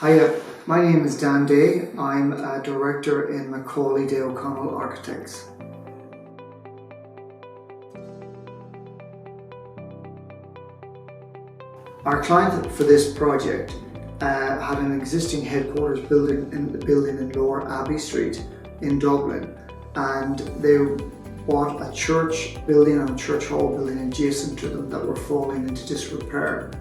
Hiya, my name is Dan Day. I'm a director in Macaulay Day O'Connell Architects. Our client for this project had an existing headquarters building in Lower Abbey Street in Dublin, and they bought a church building and a church hall building adjacent to them that were falling into disrepair,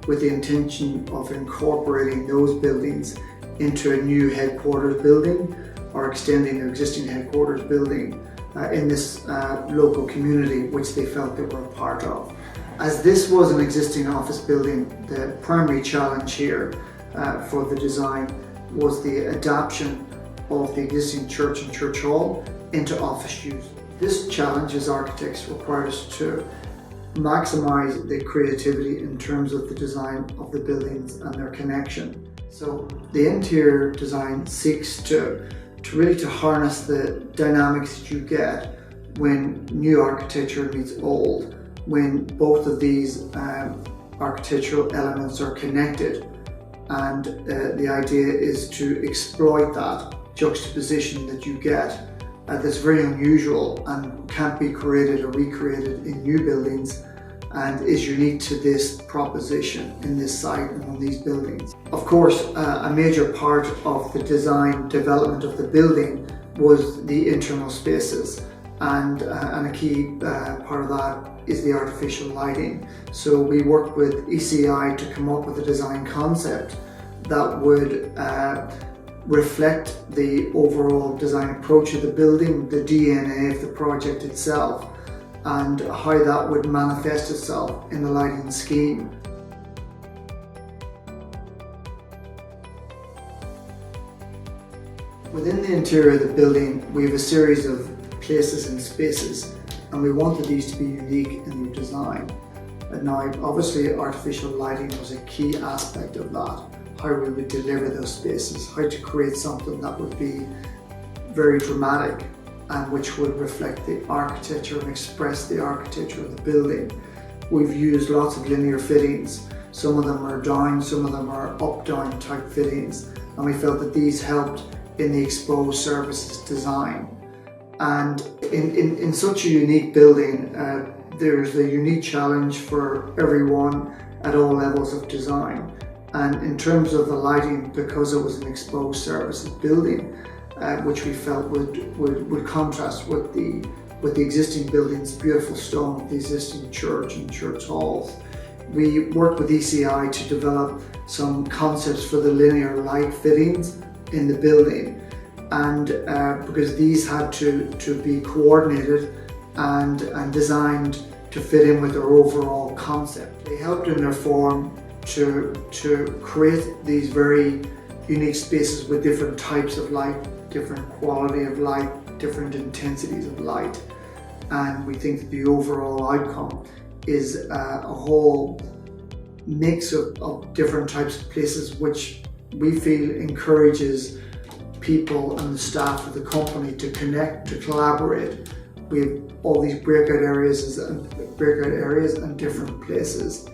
with the intention of incorporating those buildings into a new headquarters building or extending their existing headquarters building in this local community which they felt they were a part of. As this was an existing office building, the primary challenge here for the design was the adaptation of the existing church and church hall into office use. This challenge as architects required us to maximise the creativity in terms of the design of the buildings and their connection. So the interior design seeks to really harness the dynamics that you get when new architecture meets old, when both of these architectural elements are connected, and the idea is to exploit that juxtaposition that you get that's very unusual and can't be created or recreated in new buildings, and is unique to this proposition in this site and on these buildings. Of course, a major part of the design development of the building was the internal spaces, and a key part of that is the artificial lighting. So we worked with ECI to come up with a design concept that would reflect the overall design approach of the building, the DNA of the project itself, and how that would manifest itself in the lighting scheme. Within the interior of the building, we have a series of places and spaces, and we wanted these to be unique in their design. And now, obviously, artificial lighting was a key aspect of that, how we would deliver those spaces, how to create something that would be very dramatic and which would reflect the architecture and express the architecture of the building. We've used lots of linear fittings. Some of them are down, some of them are up-down type fittings, and we felt that these helped in the exposed services design. And in such a unique building, there's a unique challenge for everyone at all levels of design. And in terms of the lighting, because it was an exposed services building, which we felt would contrast with the existing buildings, beautiful stone of the existing church and church halls. We worked with ECI to develop some concepts for the linear light fittings in the building, and because these had to be coordinated and designed to fit in with their overall concept. They helped in their form to create these very unique spaces with different types of light, different quality of light, different intensities of light, and we think that the overall outcome is a whole mix of different types of places, which we feel encourages people and the staff of the company to connect, to collaborate. We have all these breakout areas and different places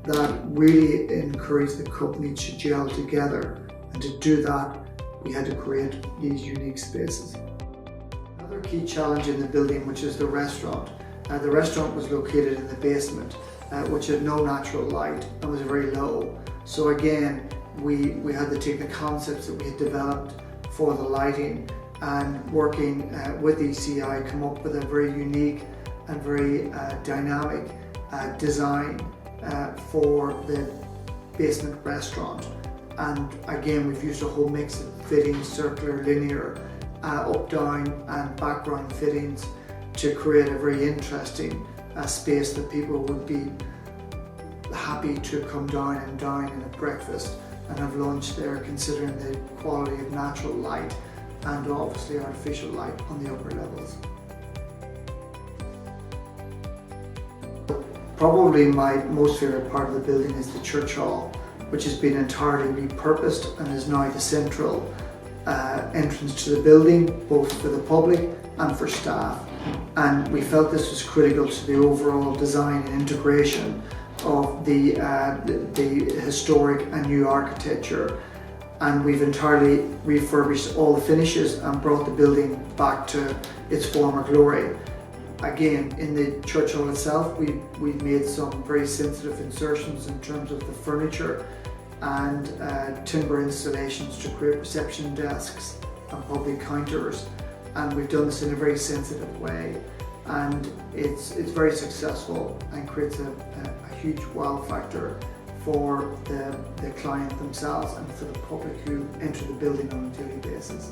that really encourage the company to gel together, and to do that we had to create these unique spaces. Another key challenge in the building, which is the restaurant. The restaurant was located in the basement, which had no natural light and was very low. So again, we had to take the concepts that we had developed for the lighting and working with ECI, come up with a very unique and very dynamic design for the basement restaurant. And again, we've used a whole mix of fittings, circular, linear, up-down and background fittings to create a very interesting space that people would be happy to come down and dine in at breakfast and have lunch there, considering the quality of natural light and obviously artificial light on the upper levels. Probably my most favourite part of the building is the church hall, which has been entirely repurposed and is now the central entrance to the building, both for the public and for staff. And we felt this was critical to the overall design and integration of the historic and new architecture and we've entirely refurbished all the finishes and brought the building back to its former glory. Again, in the church hall itself, we've made some very sensitive insertions in terms of the furniture and timber installations to create reception desks and public counters, and we've done this in a very sensitive way, and it's very successful and creates a huge wow factor for the client themselves and for the public who enter the building on a daily basis.